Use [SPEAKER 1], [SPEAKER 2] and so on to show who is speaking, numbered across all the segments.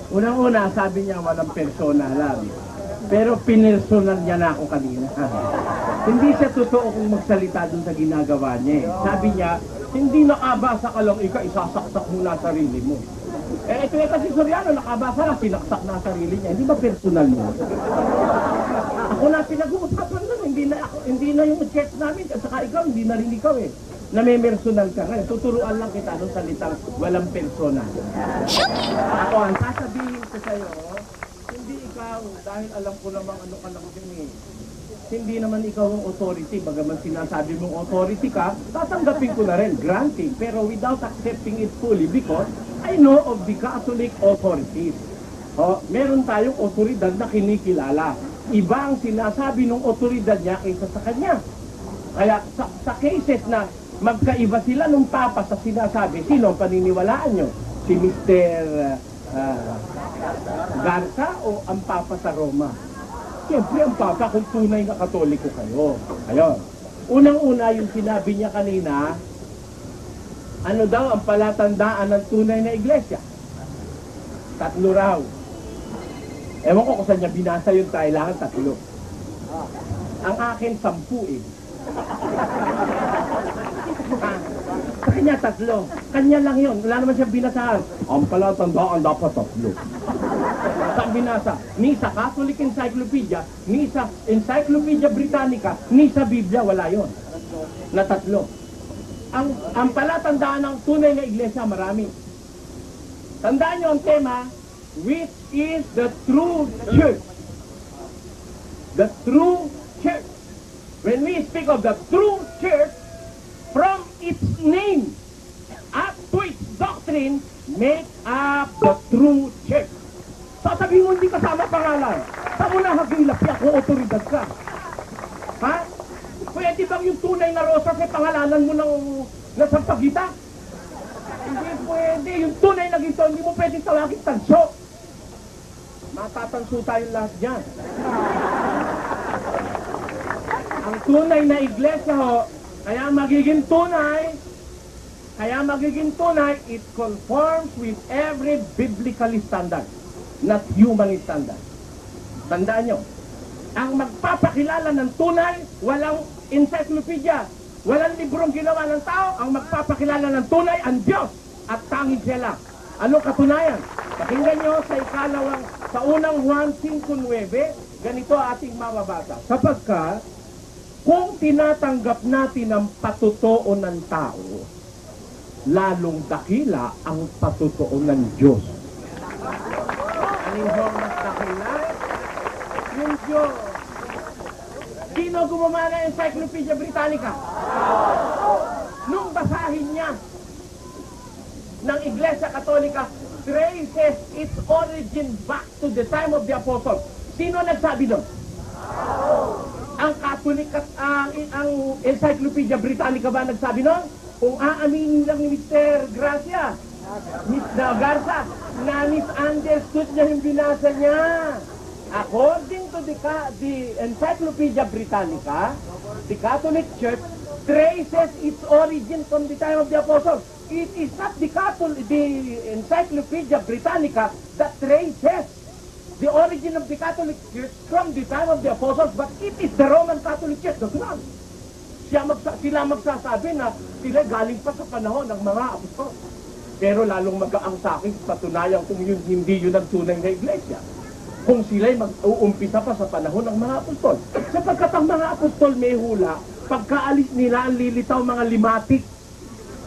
[SPEAKER 1] Unang-una, sabi niya walang persona lang. Pero pinersonal niya na ako kanina. Hindi siya totoo kung magsalita dun sa ginagawa niya. Sabi niya, hindi nakabasa ka lang isasaksak mo na sarili mo. Ito kasi Soriano, nakabasa lang, sinaksak na sarili niya. Hindi ba personal mo? Ako na pinag-uusapan nun, hindi na yung chat namin, at saka ikaw, hindi na rin ikaw eh. Namemersonal ka ngayon. Tuturuan lang kita ng salitang walang personal. Ako, ang sasabihin ko sa'yo, hindi ikaw, dahil alam ko namang ano ka lang din eh. Hindi naman ikaw ang authority, bagaman sinasabi mong authority ka, tatanggapin ko na rin, granting, pero without accepting it fully because I know of the Catholic authorities. Meron tayong otoridad na kinikilala. Iba ang sinasabi ng otoridad niya kaysa sa kanya. Kaya sa cases na magkaiba sila ng Papa sa sinasabi, sino ang paniniwalaan nyo? Si Mr. Garza o ang Papa sa Roma? Siyempre ang Papa kung tunay na Katoliko kayo. Ayun. Unang-una yung sinabi niya kanina, ano daw ang palatandaan ng tunay na iglesia? 3 raw. Ewan ko kung saan niya binasa yung kailangan 3. Ang akin 10 eh. Sa kanya 3. Kanya lang yun. Wala naman siya binasaan. Ang palatandaan dapat 3. Saan binasa? Ni sa Catholic Encyclopedia, ni sa Encyclopedia Britannica, ni sa Biblia, wala yun. Na 3. Ang palatandaan ng tunay na iglesia, marami. Tandaan nyo ang tema, which is the true church. The true church. When we speak of the true church, from its name up to its doctrine, make up the true church. Sasabihin mo hindi kasama pangalan. Saan mo nahagilap yan kung otoridad ka? Ha? Pwede bang yung tunay na rosas ay pangalanan mo ng nasampagita? Hindi pwede. Yung tunay na ginto, hindi mo pwede tawagin tanso. Matatanso tayong lahat dyan. Ang tunay na iglesia ho, kaya magiging tunay, it conforms with every biblical standard, not human standard. Tandaan nyo, ang magpapakilala ng tunay, walang encyclopedia, walang librong ginawa ng tao. Ang magpapakilala ng tunay, ang Diyos at tanging siya lang. Anong katunayan? Pakinggan nyo sa unang Juan 5:9, ganito ating mababasa. Sapagkat, kung tinatanggap natin ang patotoo ng tao, lalong dakila ang patotoo ng Diyos. Alin ho mas dakila? Yung Diyos. Sino gumawa ng Encyclopedia Britannica? Nung basahin niya ng Iglesia Katolika, traces its origin back to the time of the Apostles. Sino nagsabi doon? Ang Catholic at ang Encyclopedia Britannica ba nagsabi noon? Kung aaminin lang ni Mr. Gracia, Mr. Garza, na misunderstood niya yung binasa niya. According to the Encyclopedia Britannica, the Catholic Church traces its origin from the time of the Apostles. It is not the Encyclopedia Britannica that traces the origin of the Catholic Church from the time of the Apostles, but it is the Roman Catholic Church, the Crown. Sila magsasabi na sila galing pa sa panahon ng mga apostol. Pero lalong magaang sa akin patunayan kung yun, hindi yun ang tunay na iglesia. Kung sila'y mag-uumpisa pa sa panahon ng mga apostol. Sapagkat ang mga apostol may hula, pagkaalis nila ang lilitaw mga limatik.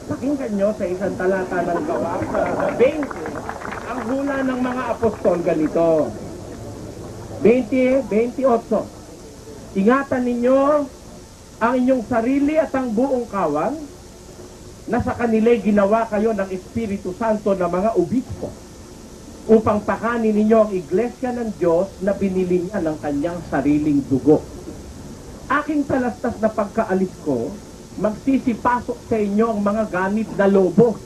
[SPEAKER 1] Pakinggan nyo sa isang talata ng Gawa sa 20, ang hula ng mga apostol ganito. 28. Ingatan ninyo ang inyong sarili at ang buong kawan na sa kanila'y ginawa kayo ng Espiritu Santo na mga obispo upang pakanin ninyo ang iglesia ng Diyos na binili niya ng kanyang sariling dugo. Aking talastas na pagkaalis ko, magsisipasok sa inyo ang mga ganit na lobo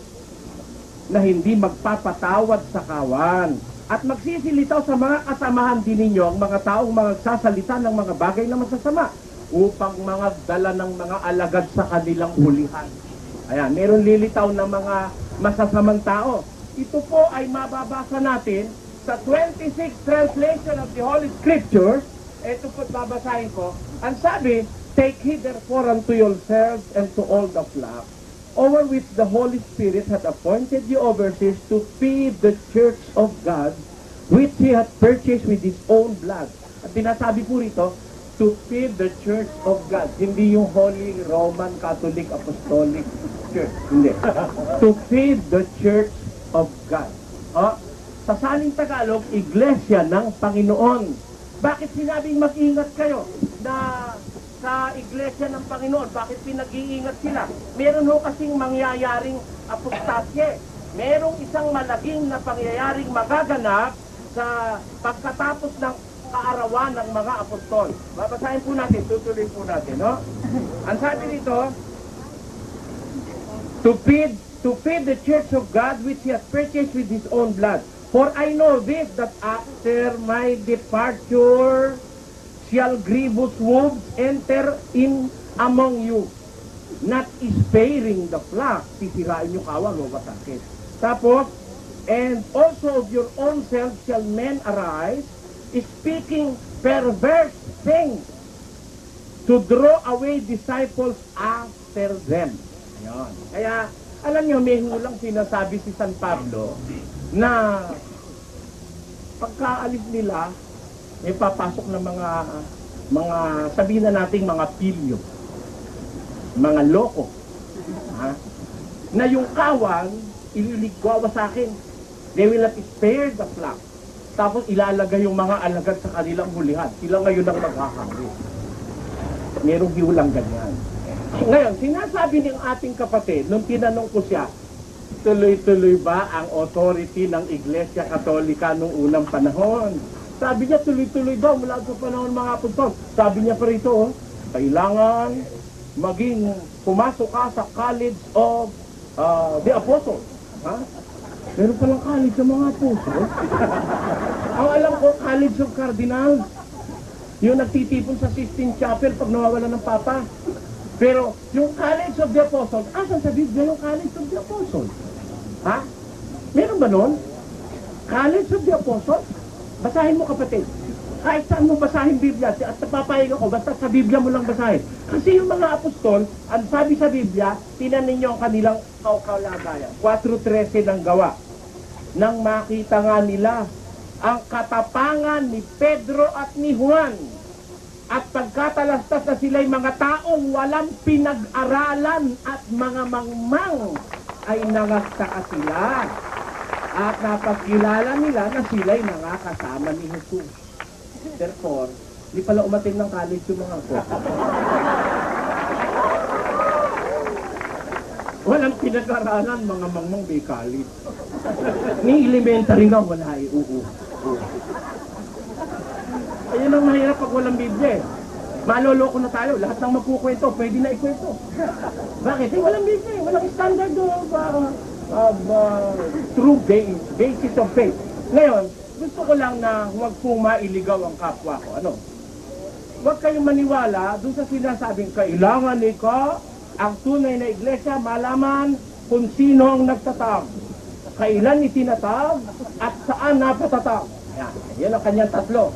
[SPEAKER 1] na hindi magpapatawad sa kawan at magsisilitaw sa mga kasamahan din ninyo ang mga taong magsasalita ng mga bagay na masasama upang mga dala ng mga alagad sa kanilang hulihan. Ayan, meron lilitaw ng mga masasamang tao. Ito po ay mababasa natin sa 26th translation of the Holy Scriptures, ito po't babasahin ko, ang sabi, take heed therefore unto yourselves and to all the flock, over which the Holy Spirit hath appointed you overseers to feed the church of God, which He hath purchased with His own blood. At pinasabi po rito, to feed the church of God. Hindi yung Holy Roman Catholic Apostolic Church. Hindi. To feed the church of God. Sa saling Tagalog, Iglesia ng Panginoon. Bakit sinabing mag-ingat kayo na sa Iglesia ng Panginoon? Bakit pinag-iingat sila? Meron ho kasing mangyayaring apostasye. Merong isang malaking na pangyayaring magaganap sa pagkatapos ng kaarawan ng mga apostol. Babasahin po natin, tutuloy po natin, no? Ang sabi dito, to feed the church of God which He has purchased with His own blood. For I know this, that after my departure shall grievous wolves enter in among you, not sparing the flock. Sisirain yung kawan o basakit. Tapos, and also of your own selves shall men arise, speaking perverse things, to draw away disciples after them. Ayan. Kaya, alam nyo, may hulang sinasabi si San Pablo na pagkaalis nila, may papasok na mga sabihin na nating mga pilyo, mga loko, na yung kawan, ililigwawa sa akin. They will not spare the flock. Tapos ilalagay yung mga alagad sa kanilang hulihan. Sila ngayon ang maghahari. Merong hiulang ganyan. Ngayon, sinasabi ng ating kapatid, nung tinanong ko siya, tuloy-tuloy ba ang authority ng Iglesia Katolika nung unang panahon? Sabi niya, tuloy-tuloy daw mula sa panahon ng mga apostol. Sabi niya pa rito, kailangan maging pumasok ka sa College of the Apostles. Meron palang college ng mga apostles. Ang alam ko, College of Cardinals. Yung nagtitipon sa Sistine Chapel pag nawawala ng Papa. Pero yung College of the Apostles, asan sa Biblia yung College of the Apostles? Meron ba nun? College of the Apostles? Basahin mo, kapatid. Kahit saan mo basahin Biblia, at napapayag ako, basta sa Biblia mo lang basahin. Kasi yung mga apostol, ang sabi sa Biblia, tinan ninyo ang kanilang kalagayan. 4:13 ng Gawa. Nang makita nga nila ang katapangan ni Pedro at ni Juan, at pagkatalastas na sila'y mga taong walang pinag-aralan at mga mangmang, ay nangagtaka sila. At napagkilala nila na sila'y nakakasama ni Jesus. Therefore, di pala umatin ng college yung mga ko. Walang pinag-aralan, mga mangmang may college. Ni elementary nga, wala eh. Ayun ang mahirap pag walang Biblia eh. Maloloko na tayo. Lahat ng magkukwento, pwede na ikwento. Bakit? Eh, walang Biblia eh. Walang standard of true basis of faith. Ngayon, gusto ko lang na huwag pong mailigaw ang kapwa ko. Ano? Huwag kayong maniwala doon sa sinasabing kailangan ikaw ang tunay na iglesia malaman kung sino ang nagtatag, kailan itinatag, at saan napatatag. Yan ang kanyang tatlo.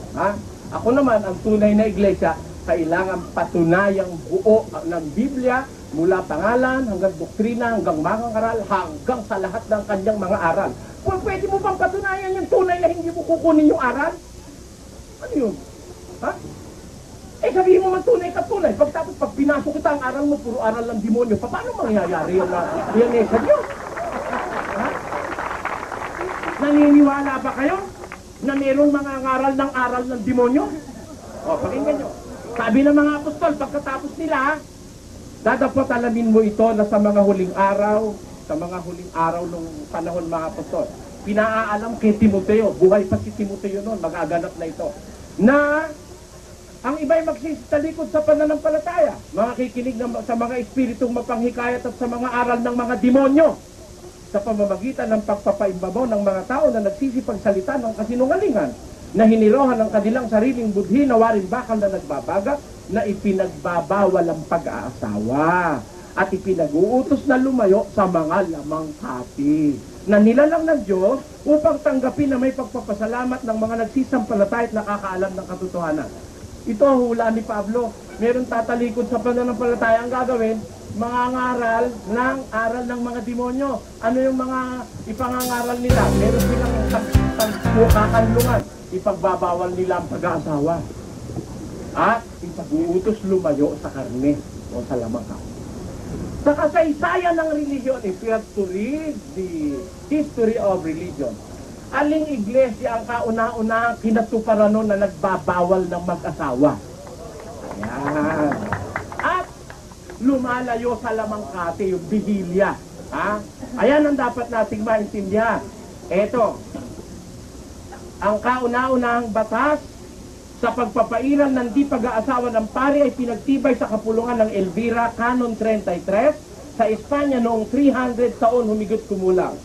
[SPEAKER 1] Ako naman, ang tunay na iglesia, kailangan patunayang buo ng Biblia, mula pangalan, hanggang doktrina, hanggang mga aral, hanggang sa lahat ng kanyang mga aral. Kung pwede mo bang patunayan yung tunay na hindi mo kukunin yung aral? Ano yun? Sabihin mo man tunay ka tunay. Pagtapos pag pinasok kita ang aral mo, puro aral ng demonyo, paano mangyayari yung sa Diyos? Naniniwala ba kayo na mayroong mga aral ng demonyo? Pakinggan nyo. Sabi ng mga apostol, pagkatapos nila, dapat alamin mo ito na sa mga huling araw nung panahon mga apostol. Pinaalam kay Timoteo, buhay pa si Timoteo noon, magaganap na ito, na ang iba'y magsisitalikod sa pananampalataya, mga kikinig sa mga espiritong mapanghikayat at sa mga aral ng mga demonyo, sa pamamagitan ng pagpapaimbabaw ng mga tao na nagsisipagsalita ng kasinungalingan, na hinirohan ng kanilang sariling budhi na waring bakal na nagbabaga, na ipinagbabawal ang pag-aasawa, at ipinag-uutos na lumayo sa mga lamang hati. na nilalang ng Diyos upang tanggapin na may pagpapasalamat ng mga nagsisampalataya at nakakaalam ng katotohanan. Ito ang hula ni Pablo. Meron tatalikod sa pananampalataya ang gagawin, mga aral ng mga demonyo. Ano yung mga ipangangaral nila? Meron silang kakanlungan. Ipagbabawal nila ang pag-aasawa. At ipag-uutos lumayo sa karne o sa lamang. Sa kasaysayan ng religion, if you have to read the history of religion, aling iglesia ang kauna-unahang kinatuparan nun na nagbabawal ng mag-asawa? Ayan. At lumalayo sa lamangkate, yung bihilya. Ha? Ayan ang dapat nating maintindihan. Eto, ang kauna-unahang batas sa pagpapairal ng di pag-aasawa ng pari ay pinagtibay sa kapulungan ng Elvira, Canon 33, sa Espanya noong 300 taon humigit kumulang.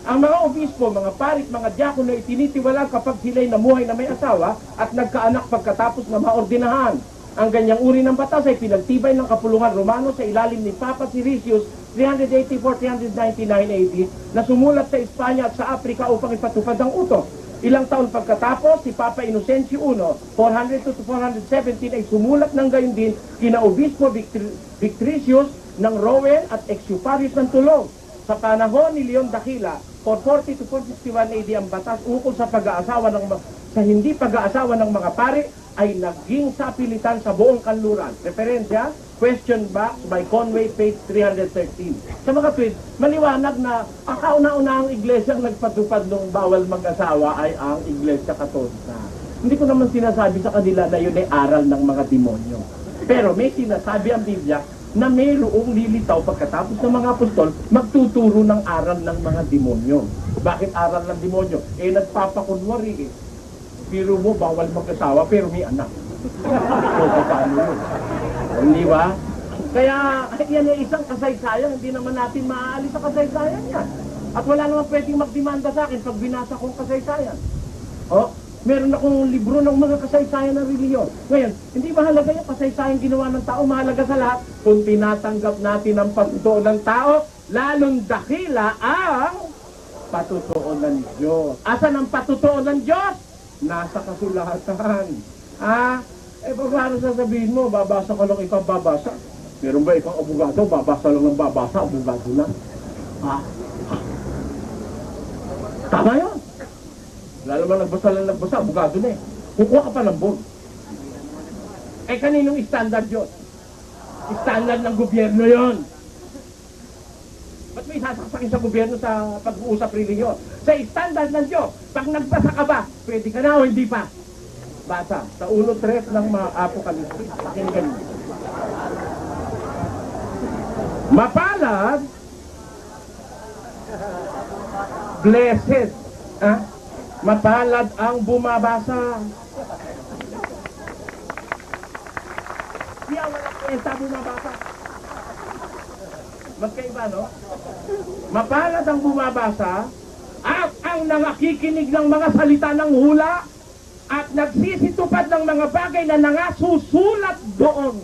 [SPEAKER 1] Ang mga obispo, mga parit, mga diakono ay tinitiwala kapag sila'y namuhay na may asawa at nagkaanak pagkatapos na maordinahan. Ang ganyang uri ng batas ay pinagtibay ng kapulungan Romano sa ilalim ni Papa Siricius 384-399 AD na sumulat sa Espanya at sa Afrika upang ipatupad ang utos. Ilang taon pagkatapos, si Papa Inocencio I, 402 to 417 ay sumulat ng gayon din kina Obispo Victricius ng Rouen at Exuparius ng Tulog. Sa panahon ni Leon Daquila, 440 to 461 AD ang batas ukol sa pag-aasawa sa hindi pag-aasawa ng mga pari ay naging sapilitan sa buong kanluran. Referensya, question box by Conway, page 313. Sa mga tweet, maliwanag na ang kauna-unahang iglesia ang nagpatupad ng bawal mag-asawa ay ang Iglesia Katolika. Hindi ko naman sinasabi sa kanila na yun ay aral ng mga demonyo. Pero may sinasabi ang Biblia na mayroong lilitaw pagkatapos ng mga apostol magtuturo ng aral ng mga demonyo. Bakit aral ng demonyo? Nagpapakunwari Biro mo, bawal mag-asawa pero may anak. So, paano yun? Hindi ba? Kaya, yan ay isang kasaysayan. Hindi naman natin maaalis sa kasaysayan yan. At wala naman pwedeng magdemanda sa akin pag binasa kong kasaysayan. Meron akong libro ng mga kasaysayan ng reliyon. Ngayon, hindi mahalaga yung kasaysayan ginawa ng tao. Mahalaga sa lahat kung tinatanggap natin ang patutuo ng tao, lalong dakila ang patutuo ng Diyos. Asan ang patutuo ng Diyos? Nasa kasulatan. Paano sasabihin mo, babasa ka lang ikaw babasa? Meron ba ikaw abogado, babasa lang ng babasa, abogado na? Tama yun. Wala naman nagbasa lang nagbasa, abogado na eh. Kukuha ka pa ng bond. Kaninong standard yun? Standard ng gobyerno yun. Ba't may sasaksakin sa gobyerno sa pag-uusap reliyon? Sa standard ng Diyos, pag nagbasa ka ba, pwede ka na o hindi pa? Basa, sa 1:3 ng mga Apokalipsis. Pakinggan mo. Mapalad, blessed, mapalad ang bumabasa. Siya walang kwenta bumabasa. Magkaiba, no? Mapalad ang bumabasa at ang nangakikinig ng mga salita ng hula at nagsisitupad ng mga bagay na nangasusulat doon.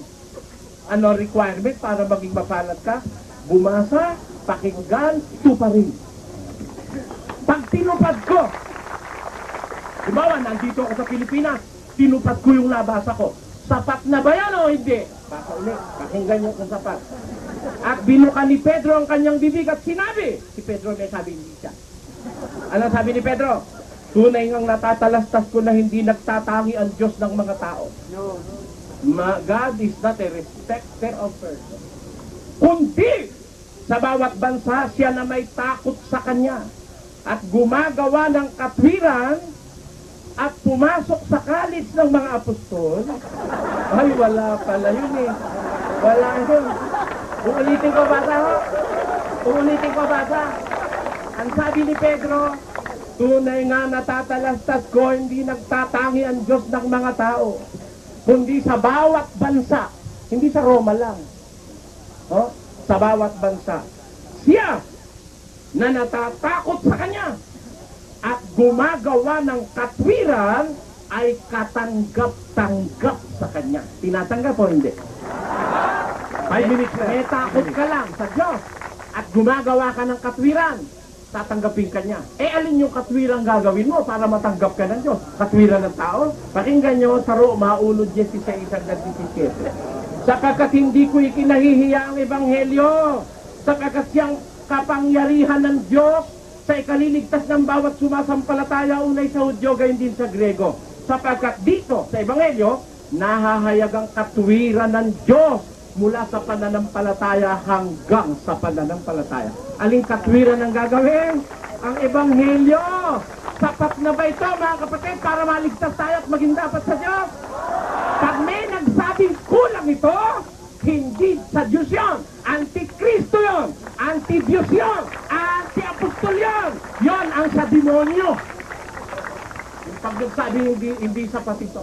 [SPEAKER 1] Ano requirement para maging mapalad ka? Bumasa, pakinggan, tuparin. Pag tinupad ko, dibawa, nandito ako sa Pilipinas, tinupad ko yung nabasa ko. Sapat na ba yan o hindi? Baka ulit, pakinggan nyo kung sapat. At binuka ni Pedro ang kanyang bibig at sinabi, si Pedro may sabi hindi siya. Ano sabi ni Pedro? Tunay ngang natatalastas ko na hindi nagtatangi ang Diyos ng mga tao. God is not a respecter of persons. Kundi sa bawat bansa siya na may takot sa kanya at gumagawa ng katwiran at pumasok sa kalis ng mga apostol. Ay, wala pala yun eh. Wala yun. Uulitin ko basa ho. Uulitin ko basa. Ang sabi ni Pedro, tunay nga natatalastas ko, hindi nagtatangi ang Diyos ng mga tao, kundi sa bawat bansa, hindi sa Roma lang, sa bawat bansa, siya na natatakot sa Kanya at gumagawa ng katwiran ay katanggap-tanggap sa Kanya. Tinatanggap o hindi? 5 minutes na. May takot ka lang sa Diyos at gumagawa ka ng katwiran tatanggapin ka niya. Alin yung katwirang gagawin mo para matanggap ka ng Diyos? Katwiran ng tao? Pakinggan nyo sa Roma 1:16-17. Sapagkat hindi ko ikinahihiya ang ebanghelyo, sapagkat siyang kapangyarihan ng Diyos sa ikaliligtas ng bawat sumasampalataya, unay sa Hudyo, gayon din sa Grego. Sapagkat dito sa ebanghelyo, nahahayag ang katwiran ng Diyos mula sa pananampalataya hanggang sa pananampalataya. Aling katwiran ang gagawin? Ang ebanghelyo. Sapat na ba ito, mga kapatid, para maligtas tayo at maging dapat sa Diyos? Pag may nagsabing kulang ito, hindi sa Diyos yun. Antikristo yun. Anti-Diyos yun. Anti-apostol yun. Yun ang sa demonyo. Yung pag nagsabi hindi sapat ito.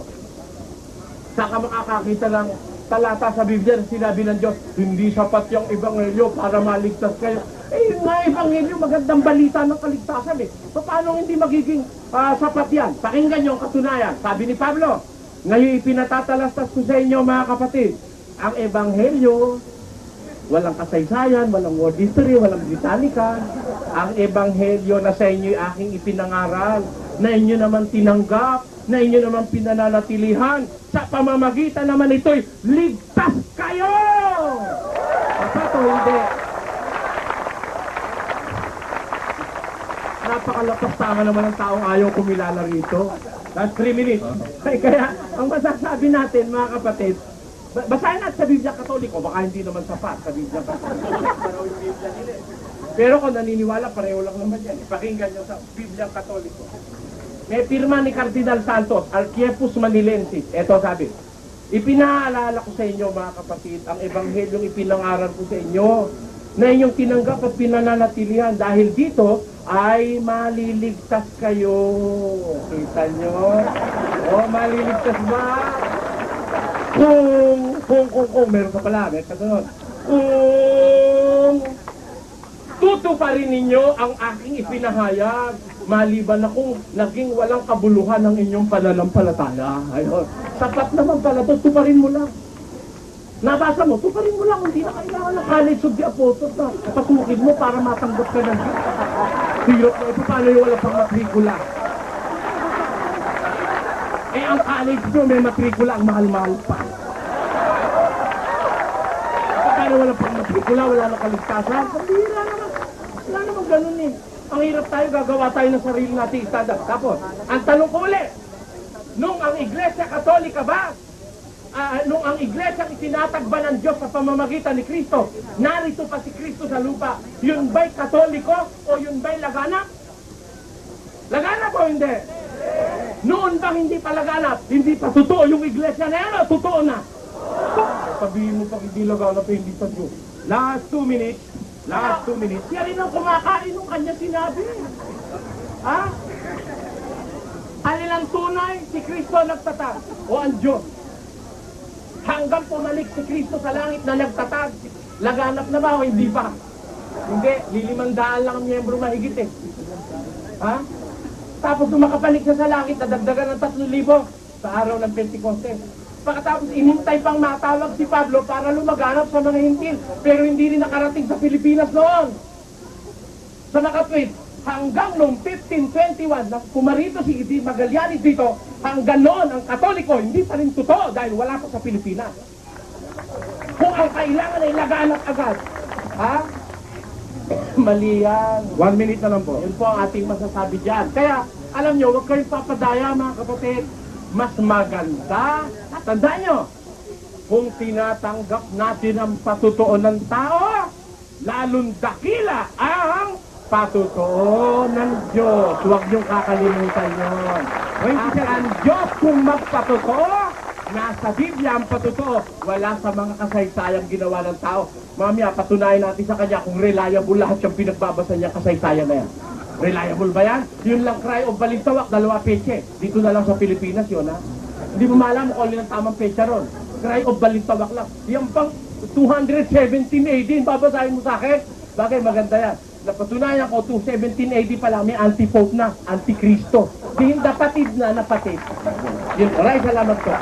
[SPEAKER 1] Saan ka makakakita lang talata sa Biblia, sinabi ng Diyos, hindi sapat yung ebanghelyo para maligtas kayo. Yun nga, ebanghelyo, magandang balita ng kaligtasan eh. So, paano hindi magiging sapat yan? Pakinggan nyo ang katunayan. Sabi ni Pablo, ngayon ipinatatalastas ko sa inyo, mga kapatid, ang ebanghelyo, walang kasaysayan, walang word history, walang botanikan. Ang ebanghelyo na sa inyo aking ipinangaral, na inyo naman tinanggap, na inyo naman pinananatilihan, sa pamamagitan naman ito'y ligtas kayo! Sapat o hindi? Napakalapas tama naman ang taong ayaw kumilala rito. That's 3 minutes. Kaya, ang masasabi natin, mga kapatid, basahin natin sa Biblia Katoliko, baka hindi naman sapat sa Biblia Katoliko. Pero kung naniniwala, pareho lang naman yan. Pakinggan nyo sa Biblia Katoliko. May pirma ni Cardinal Santos, Archiepus Manilensis. Ito sabi, ipinaalala ko sa inyo, mga kapatid, ang ebanghelyong ipinangaral ko sa inyo, na inyong tinanggap at pinananatilihan. Dahil dito, ay maliligtas kayo. Kita nyo? O, maliligtas ba? Kung, meron ka pala, meron ka doon. Kung tutuparin ninyo ang aking ipinahayag, maliban na kung naging walang kabuluhan ng inyong pananampalataya. Ayun. Sapat naman pala to, tuparin mo lang. Nabasa mo, tuparin mo lang, hindi na kailangan ng College of the Apostles na pasukin mo para matanggap ka ng Diyos. Hirap na ito, paano yung wala pang matrikula? Ang college mo may matrikula, ang mahal-mahal pa. Paano wala pang matrikula, wala na kaligtasan? Pambihira naman. Wala naman ganun eh. Ang hirap tayo, gagawa tayo ng sarili natin standard. Tapos, ang tanong ko ulit, nung ang Iglesia Katolika ba, nung ang Iglesia itinatagba ng Diyos sa pamamagitan ni Kristo, narito pa si Kristo sa lupa, yun ba'y Katoliko o yun ba'y laganap? Laganap o hindi? Noon bang hindi pa laganap? Hindi pa totoo yung Iglesia na yan o totoo na? Sabihin mo pag hindi laganap eh, hindi pa Diyos. Last 2 minutes. Siya rin ang kumakain ng kanya sinabi. Ha? Alin ang tunay? Si Kristo nagtatag o ang Diyos? Hanggang pumalik si Kristo sa langit na nagtatag, laganap na ba o hindi pa? Hindi, 500 lang ang miyembro mahigit eh. Ha? Tapos nung makapalik siya sa langit, nadagdagan ng 3,000 sa araw ng Pentecostes. Pagkatapos inintay pang matawag si Pablo para lumaganap sa mga hintil, pero hindi rin nakarating sa Pilipinas noon. Sa nakatwid, hanggang noong 1521, na pumarito si Idi Magallanes dito, hanggang noon ang Katoliko, hindi pa rin totoo dahil wala pa sa Pilipinas. Kung ang kailangan ay laganap agad, ha? Mali yan.
[SPEAKER 2] 1 minute na lang po.
[SPEAKER 1] Yun po ang ating masasabi dyan. Kaya, alam nyo, huwag kayong papadaya, mga kapatid. Mas maganda, tandaan nyo, kung tinatanggap natin ang patutuo ng tao, lalong dakila ang patutuo ng Diyos. Huwag niyong kakalimutan yun. At ang Diyos kung magpatutuo, nasa Biblia ang patutuo, wala sa mga kasaysayang ginawa ng tao. Mamaya, patunayan natin sa kanya kung reliable lahat yung pinagbabasa niya kasaysayan na yan. Reliable ba yan? Yun lang cry of balintawak, 2 peche. Dito na lang sa Pilipinas yun, ha? Hindi mo maalam kung alin ang tamang pecha ron. Cry of balintawak lang. Yan pang 217 AD, babasahin mo sa akin? Bagay, maganda yan. Napatunayan ko, 217 AD pa lang, may anti-pope na, anti-Kristo. Di napatid na napatid. Yun, maraming salamat po.